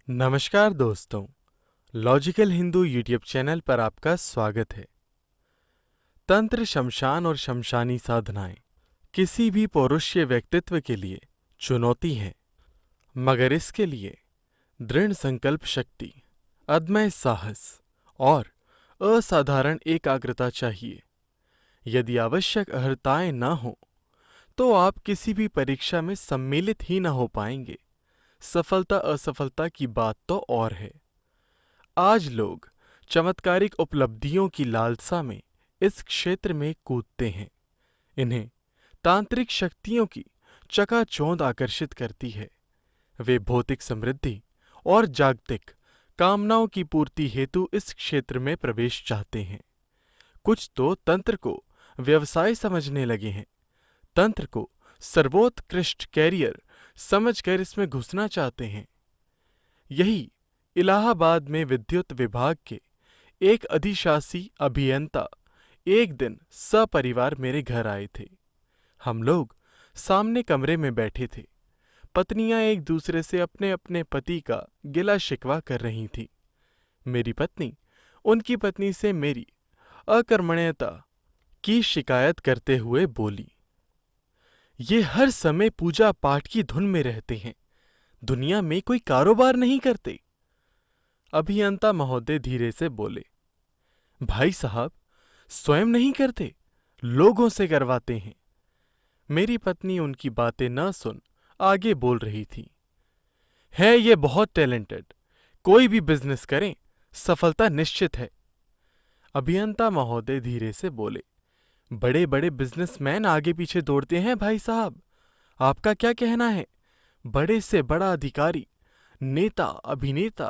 नमस्कार दोस्तों, logical Hindu YouTube channel पर आपका स्वागत है। तंत्र, शमशान और शमशानी साधनाएं किसी भी पौरुषीय व्यक्तित्व के लिए चुनौती हैं, मगर इसके लिए दृढ़ संकल्प शक्ति, अदम्य साहस और असाधारण एकाग्रता चाहिए। यदि आवश्यक अर्हताएं न हो तो आप किसी भी परीक्षा में सम्मिलित ही न हो पाएंगे। सफलता असफलता की बात तो और है। आज लोग चमत्कारिक उपलब्धियों की लालसा में इस क्षेत्र में कूदते हैं। इन्हें तांत्रिक शक्तियों की चकाचौंध आकर्षित करती है। वे भौतिक समृद्धि और जागतिक कामनाओं की पूर्ति हेतु इस क्षेत्र में प्रवेश चाहते हैं। कुछ तो तंत्र को व्यवसाय समझने लगे हैं, तंत्र को सर्वोत्कृष्ट कैरियर समझकर इसमें घुसना चाहते हैं। यही इलाहाबाद में विद्युत विभाग के एक अधिशासी अभियंता एक दिन सपरिवार मेरे घर आए थे। हम लोग सामने कमरे में बैठे थे। पत्नियां एक दूसरे से अपने अपने पति का गिला शिकवा कर रही थीं। मेरी पत्नी उनकी पत्नी से मेरी अकर्मण्यता की शिकायत करते हुए बोली, ये हर समय पूजा पाठ की धुन में रहते हैं, दुनिया में कोई कारोबार नहीं करते। अभियंता महोदय धीरे से बोले, भाई साहब, स्वयं नहीं करते, लोगों से करवाते हैं। मेरी पत्नी उनकी बातें न सुन आगे बोल रही थी, है ये बहुत टैलेंटेड, कोई भी बिजनेस करें सफलता निश्चित है। अभियंता महोदय धीरे से बोले, बड़े बड़े बिजनेसमैन आगे पीछे दौड़ते हैं भाई साहब, आपका क्या कहना है? बड़े से बड़ा अधिकारी, नेता, अभिनेता,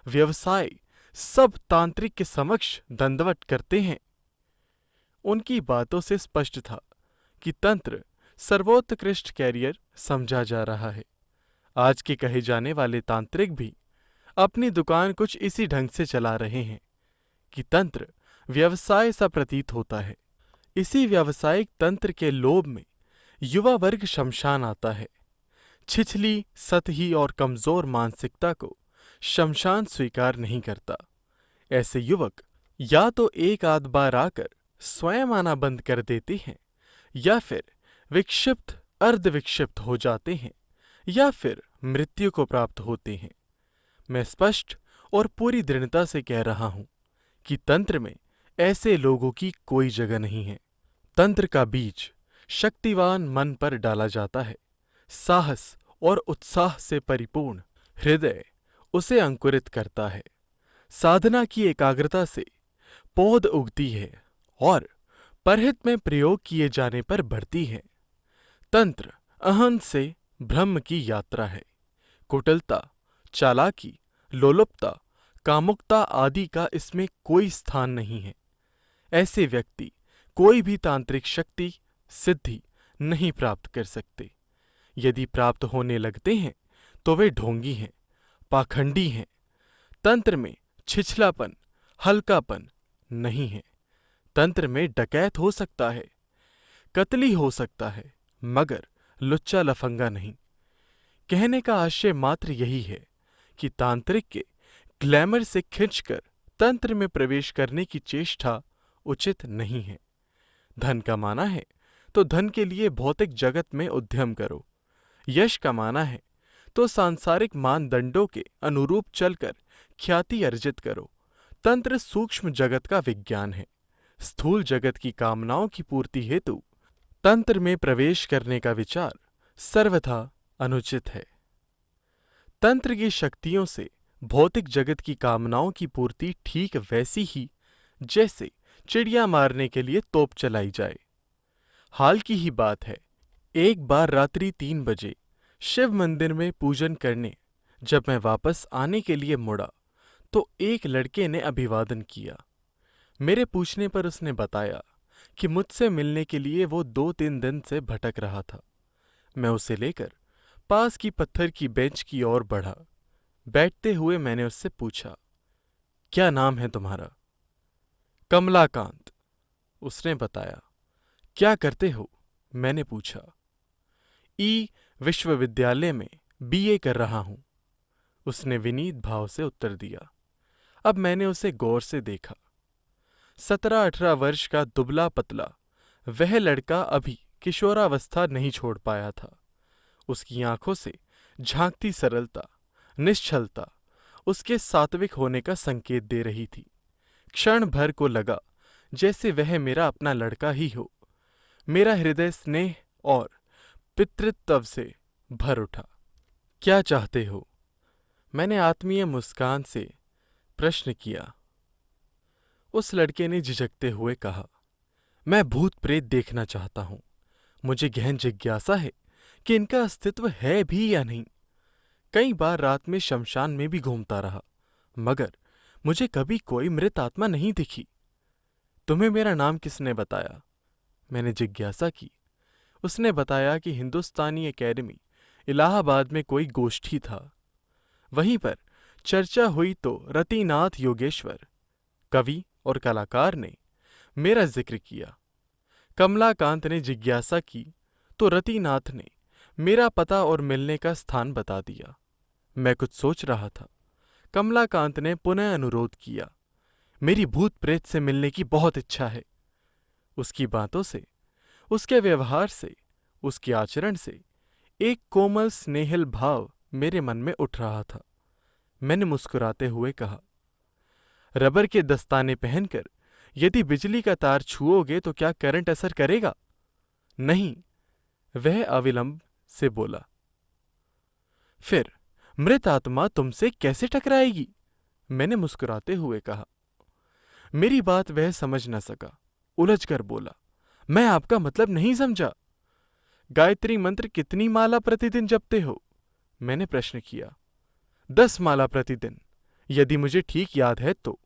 व्यवसाय सब तांत्रिक के समक्ष दंडवत करते हैं। उनकी बातों से स्पष्ट था कि तंत्र सर्वोत्कृष्ट कैरियर समझा जा रहा है। आज के कहे जाने वाले तांत्रिक भी अपनी दुकान कुछ इसी ढंग से चला रहे हैं कि तंत्र व्यवसाय सा प्रतीत होता है। इसी व्यावसायिक तंत्र के लोभ में युवा वर्ग शमशान आता है। छिछली, सतही और कमजोर मानसिकता को शमशान स्वीकार नहीं करता। ऐसे युवक या तो एक आध बार आकर स्वयं आना बंद कर देते हैं, या फिर विक्षिप्त अर्धविक्षिप्त हो जाते हैं, या फिर मृत्यु को प्राप्त होते हैं। मैं स्पष्ट और पूरी दृढ़ता से कह रहा हूं कि तंत्र में ऐसे लोगों की कोई जगह नहीं है। तंत्र का बीज शक्तिवान मन पर डाला जाता है। साहस और उत्साह से परिपूर्ण हृदय उसे अंकुरित करता है। साधना की एकाग्रता से पौध उगती है और परहित में प्रयोग किए जाने पर बढ़ती है। तंत्र अहंत से ब्रह्म की यात्रा है। कुटिलता, चालाकी, लोलुपता, कामुकता आदि का इसमें कोई स्थान नहीं है। ऐसे व्यक्ति कोई भी तांत्रिक शक्ति, सिद्धि नहीं प्राप्त कर सकते। यदि प्राप्त होने लगते हैं तो वे ढोंगी हैं, पाखंडी हैं। तंत्र में छिछलापन, हल्कापन नहीं है। तंत्र में डकैत हो सकता है, कतली हो सकता है, मगर लुच्चा लफंगा नहीं। कहने का आशय मात्र यही है कि तांत्रिक के ग्लैमर से खिंचकर तंत्र में प्रवेश करने की चेष्टा उचित नहीं है। धन कमाना है तो धन के लिए भौतिक जगत में उद्यम करो। यश कमाना है तो सांसारिक मानदंडों के अनुरूप चलकर ख्याति अर्जित करो। तंत्र सूक्ष्म जगत का विज्ञान है। स्थूल जगत की कामनाओं की पूर्ति हेतु तंत्र में प्रवेश करने का विचार सर्वथा अनुचित है। तंत्र की शक्तियों से भौतिक जगत की कामनाओं की पूर्ति ठीक वैसी ही जैसे चिड़िया मारने के लिए तोप चलाई जाए। हाल की ही बात है, एक बार रात्रि 3 बजे शिव मंदिर में पूजन करने जब मैं वापस आने के लिए मुड़ा तो एक लड़के ने अभिवादन किया। मेरे पूछने पर उसने बताया कि मुझसे मिलने के लिए वो 2-3 दिन से भटक रहा था। मैं उसे लेकर पास की पत्थर की बेंच की ओर बढ़ा। बैठते हुए मैंने उससे पूछा, क्या नाम है तुम्हारा? कमलाकांत, उसने बताया। क्या करते हो? मैंने पूछा। विश्वविद्यालय में बीए कर रहा हूं, उसने विनीत भाव से उत्तर दिया। अब मैंने उसे गौर से देखा। 17-18 वर्ष का दुबला पतला वह लड़का अभी किशोरावस्था नहीं छोड़ पाया था। उसकी आंखों से झांकती सरलता, निश्चलता उसके सात्विक होने का संकेत दे रही थी। क्षण भर को लगा जैसे वह मेरा अपना लड़का ही हो। मेरा हृदय स्नेह और पितृत्व से भर उठा। क्या चाहते हो? मैंने आत्मीय मुस्कान से प्रश्न किया। उस लड़के ने झिझकते हुए कहा, मैं भूत प्रेत देखना चाहता हूं। मुझे गहन जिज्ञासा है कि इनका अस्तित्व है भी या नहीं। कई बार रात में शमशान में भी घूमता रहा, मगर मुझे कभी कोई मृत आत्मा नहीं दिखी। तुम्हें मेरा नाम किसने बताया? मैंने जिज्ञासा की। उसने बताया कि हिंदुस्तानी एकेडमी इलाहाबाद में कोई गोष्ठी था। वहीं पर चर्चा हुई तो रतिनाथ योगेश्वर, कवि और कलाकार, ने मेरा जिक्र किया। कमलाकांत ने जिज्ञासा की तो रतिनाथ ने मेरा पता और मिलने का स्थान बता दिया। मैं कुछ सोच रहा था। कमलाकांत ने पुनः अनुरोध किया, मेरी भूत प्रेत से मिलने की बहुत इच्छा है। उसकी बातों से, उसके व्यवहार से, उसके आचरण से एक कोमल स्नेहिल भाव मेरे मन में उठ रहा था। मैंने मुस्कुराते हुए कहा, रबर के दस्ताने पहनकर यदि बिजली का तार छुओगे तो क्या करंट असर करेगा? नहीं, वह अविलंब से बोला। फिर मृत आत्मा तुमसे कैसे टकराएगी? मैंने मुस्कुराते हुए कहा। मेरी बात वह समझ न सका, उलझकर बोला, मैं आपका मतलब नहीं समझा। गायत्री मंत्र कितनी माला प्रतिदिन जपते हो? मैंने प्रश्न किया। 10 माला प्रतिदिन, यदि मुझे ठीक याद है तो।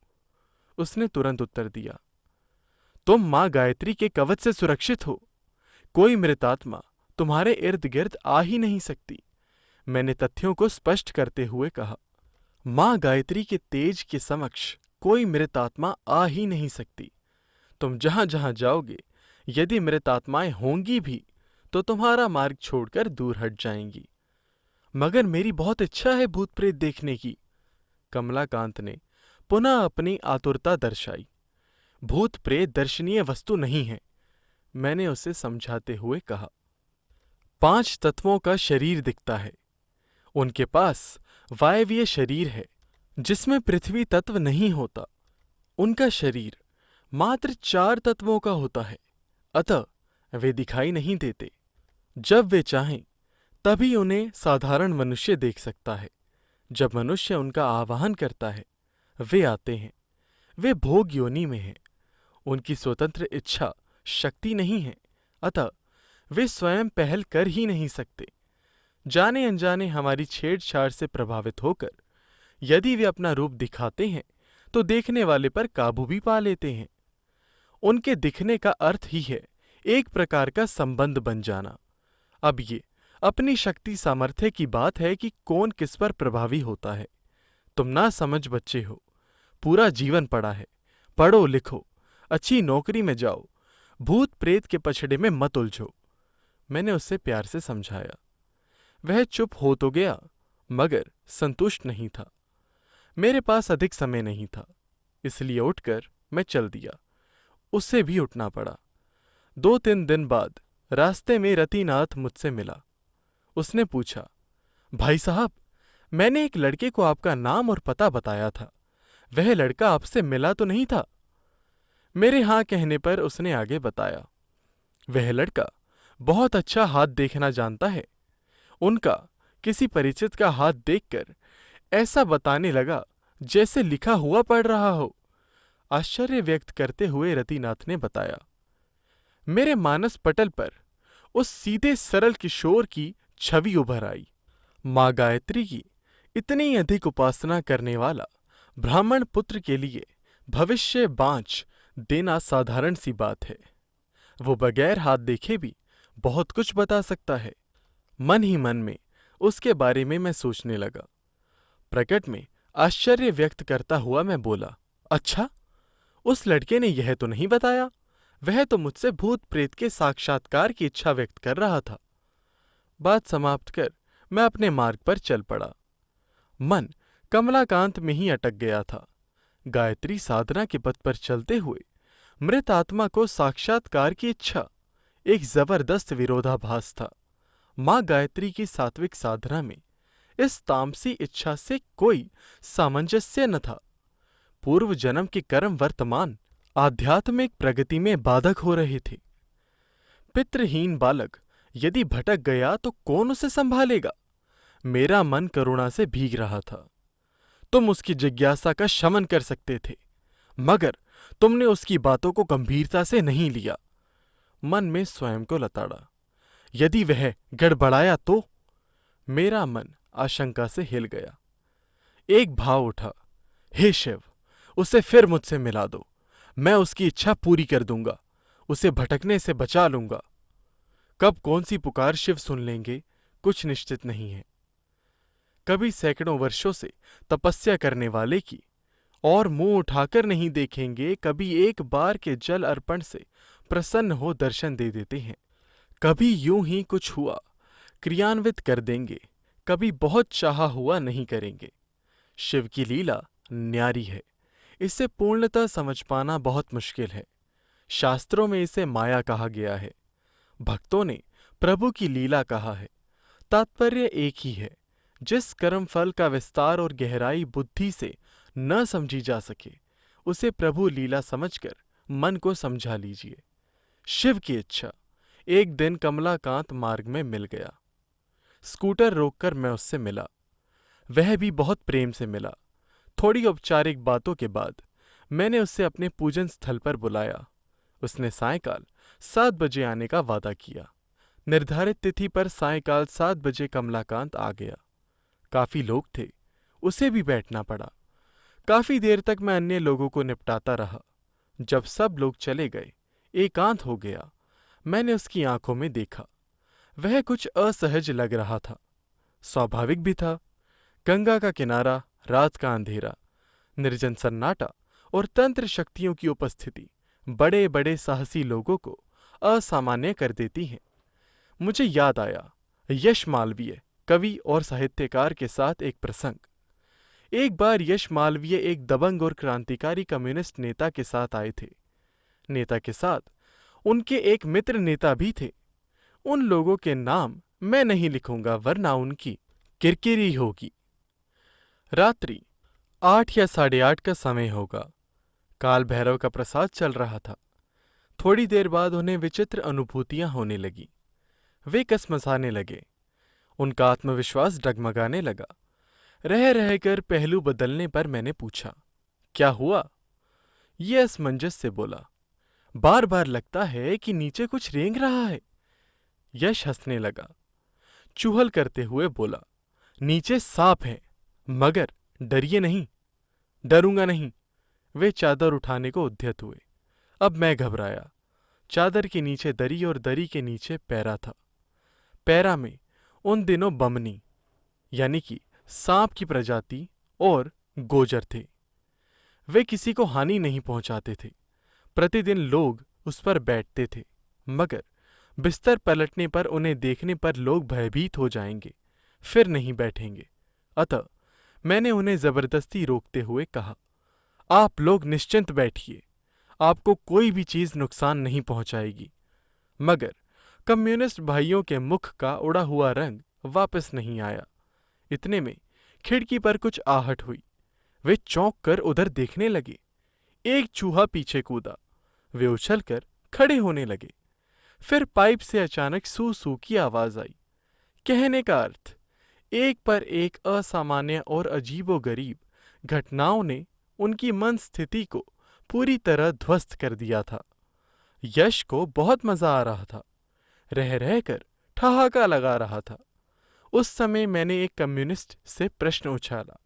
उसने तुरंत उत्तर दिया। तुम मां गायत्री के कवच से सुरक्षित हो। कोई मृतात्मा तुम्हारे इर्द गिर्द आ ही नहीं सकती। मैंने तथ्यों को स्पष्ट करते हुए कहा। मां गायत्री के तेज के समक्ष कोई मृतात्मा आ ही नहीं सकती। तुम जहां जहां जाओगे, यदि मृतात्माएं होंगी भी तो तुम्हारा मार्ग छोड़कर दूर हट जाएंगी। मगर मेरी बहुत इच्छा है भूत प्रेत देखने की। कमलाकांत ने पुनः अपनी आतुरता दर्शाई। भूत प्रेत दर्शनीय वस्तु नहीं है, मैंने उसे समझाते हुए कहा। 5 तत्वों का शरीर दिखता है। उनके पास वायवीय शरीर है जिसमें पृथ्वी तत्व नहीं होता। उनका शरीर मात्र 4 तत्वों का होता है, अतः वे दिखाई नहीं देते। जब वे चाहें तभी उन्हें साधारण मनुष्य देख सकता है। जब मनुष्य उनका आवाहन करता है, वे आते हैं। वे भोग योनि में हैं। उनकी स्वतंत्र इच्छा शक्ति नहीं है, अतः वे स्वयं पहल कर ही नहीं सकते। जाने अनजाने हमारी छेड़छाड़ से प्रभावित होकर यदि वे अपना रूप दिखाते हैं तो देखने वाले पर काबू भी पा लेते हैं। उनके दिखने का अर्थ ही है एक प्रकार का संबंध बन जाना। अब ये अपनी शक्ति सामर्थ्य की बात है कि कौन किस पर प्रभावी होता है। तुम ना समझ बच्चे हो, पूरा जीवन पड़ा है। पढ़ो लिखो, अच्छी नौकरी में जाओ, भूत प्रेत के पछड़े में मत उलझो। मैंने उससे प्यार से समझाया। वह चुप हो तो गया, मगर संतुष्ट नहीं था। मेरे पास अधिक समय नहीं था, इसलिए उठकर मैं चल दिया। उससे भी उठना पड़ा। 2-3 दिन बाद रास्ते में रतिनाथ मुझसे मिला। उसने पूछा, भाई साहब, मैंने एक लड़के को आपका नाम और पता बताया था। वह लड़का आपसे मिला तो नहीं था? मेरे हाँ कहने पर उसने आगे बताया, वह लड़का बहुत अच्छा हाथ देखना जानता है। उनका किसी परिचित का हाथ देखकर ऐसा बताने लगा जैसे लिखा हुआ पढ़ रहा हो। आश्चर्य व्यक्त करते हुए रतिनाथ ने बताया। मेरे मानस पटल पर उस सीधे सरल किशोर की छवि उभर आई। मां गायत्री की इतनी अधिक उपासना करने वाला ब्राह्मण पुत्र के लिए भविष्य बाँच देना साधारण सी बात है। वो बगैर हाथ देखे भी बहुत कुछ बता सकता है। मन ही मन में उसके बारे में मैं सोचने लगा। प्रकट में आश्चर्य व्यक्त करता हुआ मैं बोला, अच्छा, उस लड़के ने यह तो नहीं बताया। वह तो मुझसे भूत प्रेत के साक्षात्कार की इच्छा व्यक्त कर रहा था। बात समाप्त कर मैं अपने मार्ग पर चल पड़ा। मन कमलाकांत में ही अटक गया था। गायत्री साधना के पथ पर चलते हुए मृत आत्मा को साक्षात्कार की इच्छा एक जबरदस्त विरोधाभास था। माँ गायत्री की सात्विक साधना में इस तामसी इच्छा से कोई सामंजस्य न था। पूर्व जन्म के कर्म वर्तमान आध्यात्मिक प्रगति में बाधक हो रहे थे। पितृहीन बालक यदि भटक गया तो कौन उसे संभालेगा? मेरा मन करुणा से भीग रहा था। तुम उसकी जिज्ञासा का शमन कर सकते थे, मगर तुमने उसकी बातों को गंभीरता से नहीं लिया। मन में स्वयं को लताड़ा। यदि वह गड़बड़ाया तो? मेरा मन आशंका से हिल गया। एक भाव उठा, हे शिव, उसे फिर मुझसे मिला दो। मैं उसकी इच्छा पूरी कर दूंगा, उसे भटकने से बचा लूंगा। कब कौन सी पुकार शिव सुन लेंगे, कुछ निश्चित नहीं है। कभी सैकड़ों वर्षों से तपस्या करने वाले की और मुंह उठाकर नहीं देखेंगे, कभी एक बार के जल अर्पण से प्रसन्न हो दर्शन दे देते हैं। कभी यूं ही कुछ हुआ क्रियान्वित कर देंगे, कभी बहुत चाहा हुआ नहीं करेंगे। शिव की लीला न्यारी है, इसे पूर्णतः समझ पाना बहुत मुश्किल है। शास्त्रों में इसे माया कहा गया है, भक्तों ने प्रभु की लीला कहा है। तात्पर्य एक ही है। जिस कर्म फल का विस्तार और गहराई बुद्धि से न समझी जा सके, उसे प्रभु लीला समझकर मन को समझा लीजिए। शिव की इच्छा। एक दिन कमलाकांत मार्ग में मिल गया। स्कूटर रोककर मैं उससे मिला। वह भी बहुत प्रेम से मिला। थोड़ी औपचारिक बातों के बाद मैंने उसे अपने पूजन स्थल पर बुलाया। उसने सायंकाल 7 बजे आने का वादा किया। निर्धारित तिथि पर सायंकाल 7 बजे कमलाकांत आ गया। काफी लोग थे, उसे भी बैठना पड़ा। काफी देर तक मैं अन्य लोगों को निपटाता रहा। जब सब लोग चले गए, एकांत हो गया। मैंने उसकी आंखों में देखा, वह कुछ असहज लग रहा था। स्वाभाविक भी था। गंगा का किनारा, रात का अंधेरा, निर्जन सन्नाटा और तंत्र शक्तियों की उपस्थिति बड़े बड़े साहसी लोगों को असामान्य कर देती हैं। मुझे याद आया यश मालवीय कवि और साहित्यकार के साथ एक प्रसंग। एक बार यश मालवीय एक दबंग और क्रांतिकारी कम्युनिस्ट नेता के साथ आए थे। नेता के साथ उनके एक मित्र नेता भी थे। उन लोगों के नाम मैं नहीं लिखूंगा, वरना उनकी किरकिरी होगी। रात्रि 8 या 8:30 का समय होगा। काल भैरव का प्रसाद चल रहा था। थोड़ी देर बाद उन्हें विचित्र अनुभूतियां होने लगी। वे कसमसाने लगे। उनका आत्मविश्वास डगमगाने लगा। रह रहकर पहलू बदलने पर मैंने पूछा, क्या हुआ? ये असमंजस से बोला, बार बार लगता है कि नीचे कुछ रेंग रहा है। यश हंसने लगा। चुहल करते हुए बोला, नीचे सांप है, मगर डरिए नहीं। डरूंगा नहीं। वे चादर उठाने को उद्यत हुए। अब मैं घबराया। चादर के नीचे दरी और दरी के नीचे पैरा था। पैरा में उन दिनों बमनी यानी कि सांप की प्रजाति और गोजर थे। वे किसी को हानि नहीं पहुंचाते थे। प्रतिदिन लोग उस पर बैठते थे, मगर बिस्तर पलटने पर उन्हें देखने पर लोग भयभीत हो जाएंगे, फिर नहीं बैठेंगे। अतः मैंने उन्हें जबरदस्ती रोकते हुए कहा, आप लोग निश्चिंत बैठिए, आपको कोई भी चीज नुकसान नहीं पहुंचाएगी। मगर कम्युनिस्ट भाइयों के मुख का उड़ा हुआ रंग वापस नहीं आया। इतने में खिड़की पर कुछ आहट हुई। वे चौंक कर उधर देखने लगे। एक चूहा पीछे कूदा। वे उछलकर खड़े होने लगे। फिर पाइप से अचानक सू सू की आवाज आई। कहने का अर्थ, एक पर एक असामान्य और अजीबोगरीब घटनाओं ने उनकी मन स्थिति को पूरी तरह ध्वस्त कर दिया था। यश को बहुत मजा आ रहा था। रह रहकर ठहाका लगा रहा था। उस समय मैंने एक कम्युनिस्ट से प्रश्न उछाला,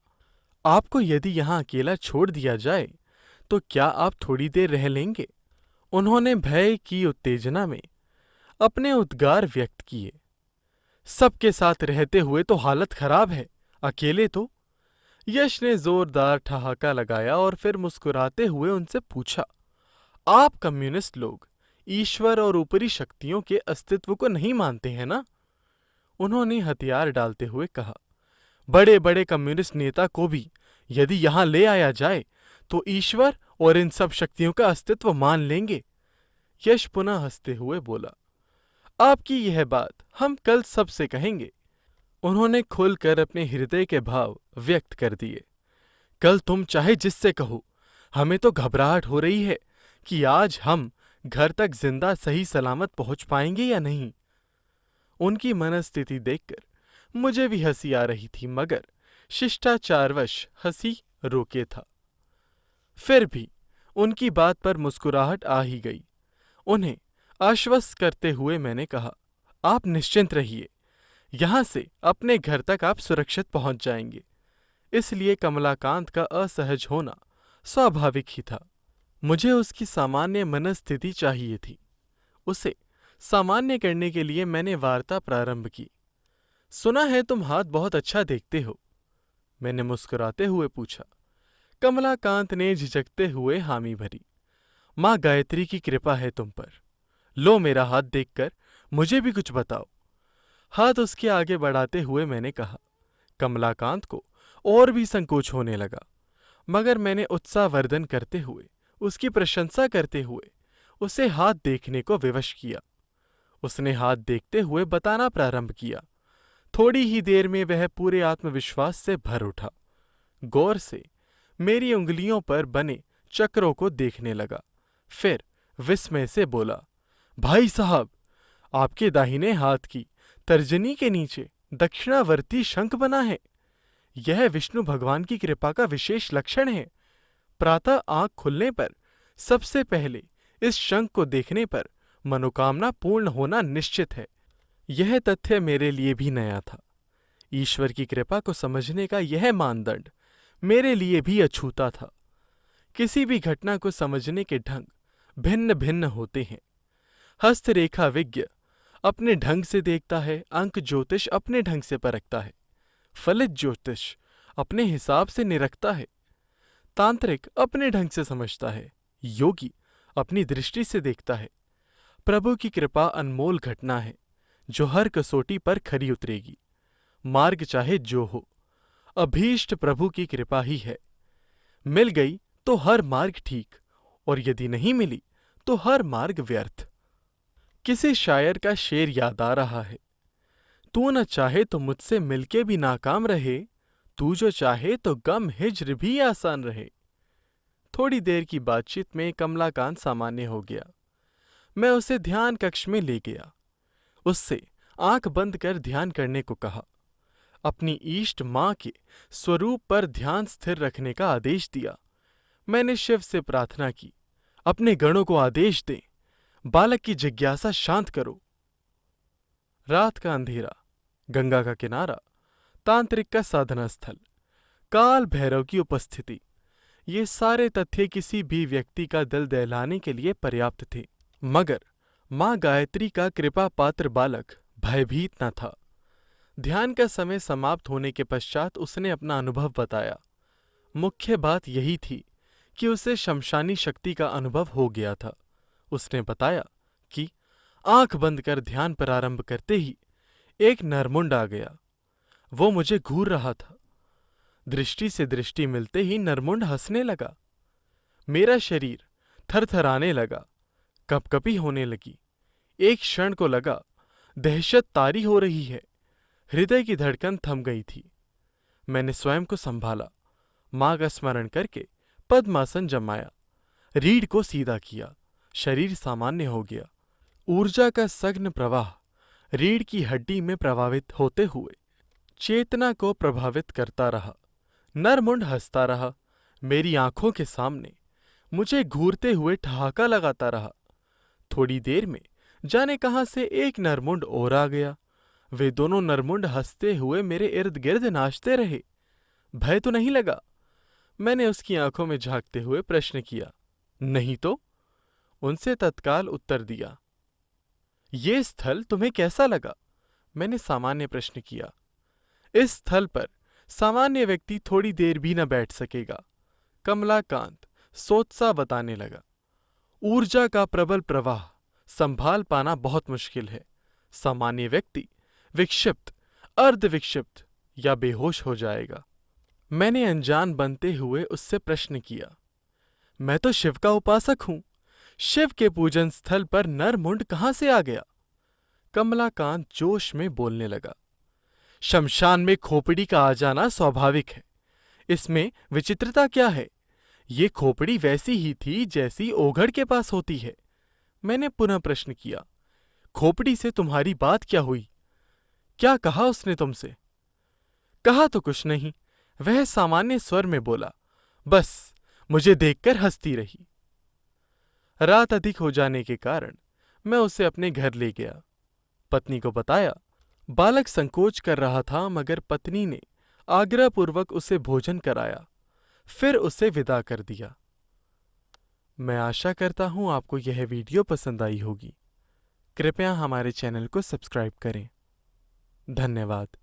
आपको यदि यहां अकेला छोड़ दिया जाए तो क्या आप थोड़ी देर रह लेंगे? उन्होंने भय की उत्तेजना में अपने उद्गार व्यक्त किए। सबके साथ रहते हुए तो हालत खराब है, अकेले तो? यश ने जोरदार ठहाका लगाया और फिर मुस्कुराते हुए उनसे पूछा, आप कम्युनिस्ट लोग ईश्वर और ऊपरी शक्तियों के अस्तित्व को नहीं मानते हैं ना? उन्होंने हथियार डालते हुए कहा, बड़े बड़े कम्युनिस्ट नेता को भी यदि यहाँ ले आया जाए तो ईश्वर और इन सब शक्तियों का अस्तित्व मान लेंगे। यश पुनः हंसते हुए बोला, आपकी यह बात हम कल सबसे कहेंगे। उन्होंने खुलकर अपने हृदय के भाव व्यक्त कर दिए। कल तुम चाहे जिससे कहो, हमें तो घबराहट हो रही है कि आज हम घर तक जिंदा सही सलामत पहुंच पाएंगे या नहीं। उनकी मनस्थिति देखकर मुझे भी हंसी आ रही थी, मगर शिष्टाचारवश हंसी रोके था। फिर भी उनकी बात पर मुस्कुराहट आ ही गई। उन्हें आश्वस्त करते हुए मैंने कहा, आप निश्चिंत रहिए, यहाँ से अपने घर तक आप सुरक्षित पहुंच जाएंगे। इसलिए कमलाकांत का असहज होना स्वाभाविक ही था। मुझे उसकी सामान्य मनस्थिति चाहिए थी। उसे सामान्य करने के लिए मैंने वार्ता प्रारंभ की। सुना है तुम हाथ बहुत अच्छा देखते हो, मैंने मुस्कुराते हुए पूछा। कमलाकांत ने झिझकते हुए हामी भरी। माँ गायत्री की कृपा है तुम पर। लो मेरा हाथ देखकर मुझे भी कुछ बताओ। हाथ उसके आगे बढ़ाते हुए मैंने कहा। कमलाकांत को और भी संकोच होने लगा, मगर मैंने उत्साहवर्धन करते हुए, उसकी प्रशंसा करते हुए उसे हाथ देखने को विवश किया। उसने हाथ देखते हुए बताना प्रारंभ किया। थोड़ी ही देर में वह पूरे आत्मविश्वास से भर उठा। गौर से मेरी उंगलियों पर बने चक्रों को देखने लगा। फिर विस्मय से बोला, भाई साहब, आपके दाहिने हाथ की तर्जनी के नीचे दक्षिणावर्ती शंख बना है। यह विष्णु भगवान की कृपा का विशेष लक्षण है। प्रातः आंख खुलने पर सबसे पहले इस शंख को देखने पर मनोकामना पूर्ण होना निश्चित है। यह तथ्य मेरे लिए भी नया था। ईश्वर की कृपा को समझने का यह मानदंड मेरे लिए भी अछूता था। किसी भी घटना को समझने के ढंग भिन्न भिन्न होते हैं। हस्तरेखा विज्ञ अपने ढंग से देखता है, अंक ज्योतिष अपने ढंग से परखता है, फलित ज्योतिष अपने हिसाब से निरखता है, तांत्रिक अपने ढंग से समझता है, योगी अपनी दृष्टि से देखता है। प्रभु की कृपा अनमोल घटना है जो हर कसौटी पर खरी उतरेगी। मार्ग चाहे जो हो, अभीष्ट प्रभु की कृपा ही है। मिल गई तो हर मार्ग ठीक, और यदि नहीं मिली तो हर मार्ग व्यर्थ। किसी शायर का शेर याद आ रहा है, तू न चाहे तो मुझसे मिलके भी नाकाम रहे, तू जो चाहे तो गम हिज्र भी आसान रहे। थोड़ी देर की बातचीत में कमलाकांत सामान्य हो गया। मैं उसे ध्यान कक्ष में ले गया। उससे आंख बंद कर ध्यान करने को कहा। अपनी इष्ट माँ के स्वरूप पर ध्यान स्थिर रखने का आदेश दिया। मैंने शिव से प्रार्थना की, अपने गणों को आदेश दें, बालक की जिज्ञासा शांत करो। रात का अंधेरा, गंगा का किनारा, तांत्रिक का साधना स्थल, काल भैरव की उपस्थिति, ये सारे तथ्य किसी भी व्यक्ति का दिल दहलाने के लिए पर्याप्त थे। मगर माँ गायत्री का कृपा पात्र बालक भयभीत न था। ध्यान का समय समाप्त होने के पश्चात उसने अपना अनुभव बताया। मुख्य बात यही थी कि उसे शमशानी शक्ति का अनुभव हो गया था। उसने बताया कि आंख बंद कर ध्यान प्रारंभ करते ही एक नरमुंड आ गया। वो मुझे घूर रहा था। दृष्टि से दृष्टि मिलते ही नरमुंड हंसने लगा। मेरा शरीर थरथराने लगा, कपकपी होने लगी। एक क्षण को लगा दहशत तारी हो रही है। हृदय की धड़कन थम गई थी। मैंने स्वयं को संभाला, माँ का स्मरण करके पद्मासन जमाया, रीढ़ को सीधा किया। शरीर सामान्य हो गया। ऊर्जा का सघन प्रवाह रीढ़ की हड्डी में प्रभावित होते हुए चेतना को प्रभावित करता रहा। नरमुंड हंसता रहा। मेरी आंखों के सामने मुझे घूरते हुए ठहाका लगाता रहा। थोड़ी देर में जाने कहां से एक नरमुंड और आ गया। वे दोनों नरमुंड हंसते हुए मेरे इर्द गिर्द नाचते रहे। भय तो नहीं लगा? मैंने उसकी आंखों में झांकते हुए प्रश्न किया। नहीं तो, उनसे तत्काल उत्तर दिया। ये स्थल तुम्हें कैसा लगा? मैंने सामान्य प्रश्न किया। इस स्थल पर सामान्य व्यक्ति थोड़ी देर भी न बैठ सकेगा। कमलाकांत सोचसा बताने लगा। ऊर्जा का प्रबल प्रवाह संभाल पाना बहुत मुश्किल है। सामान्य व्यक्ति विक्षिप्त, अर्ध विक्षिप्त या बेहोश हो जाएगा। मैंने अनजान बनते हुए उससे प्रश्न किया, मैं तो शिव का उपासक हूं, शिव के पूजन स्थल पर नर मुंड कहां से आ गया? कमलाकांत जोश में बोलने लगा, शमशान में खोपड़ी का आ जाना स्वाभाविक है, इसमें विचित्रता क्या है? ये खोपड़ी वैसी ही थी जैसी ओघड़ के पास होती है। मैंने पुनः प्रश्न किया, खोपड़ी से तुम्हारी बात क्या हुई? क्या कहा उसने तुमसे? कहा तो कुछ नहीं, वह सामान्य स्वर में बोला, बस मुझे देखकर हंसती रही। रात अधिक हो जाने के कारण मैं उसे अपने घर ले गया। पत्नी को बताया। बालक संकोच कर रहा था, मगर पत्नी ने आग्रहपूर्वक उसे भोजन कराया, फिर उसे विदा कर दिया। मैं आशा करता हूँ आपको यह वीडियो पसंद आई होगी। कृपया हमारे चैनल को सब्सक्राइब करें। धन्यवाद।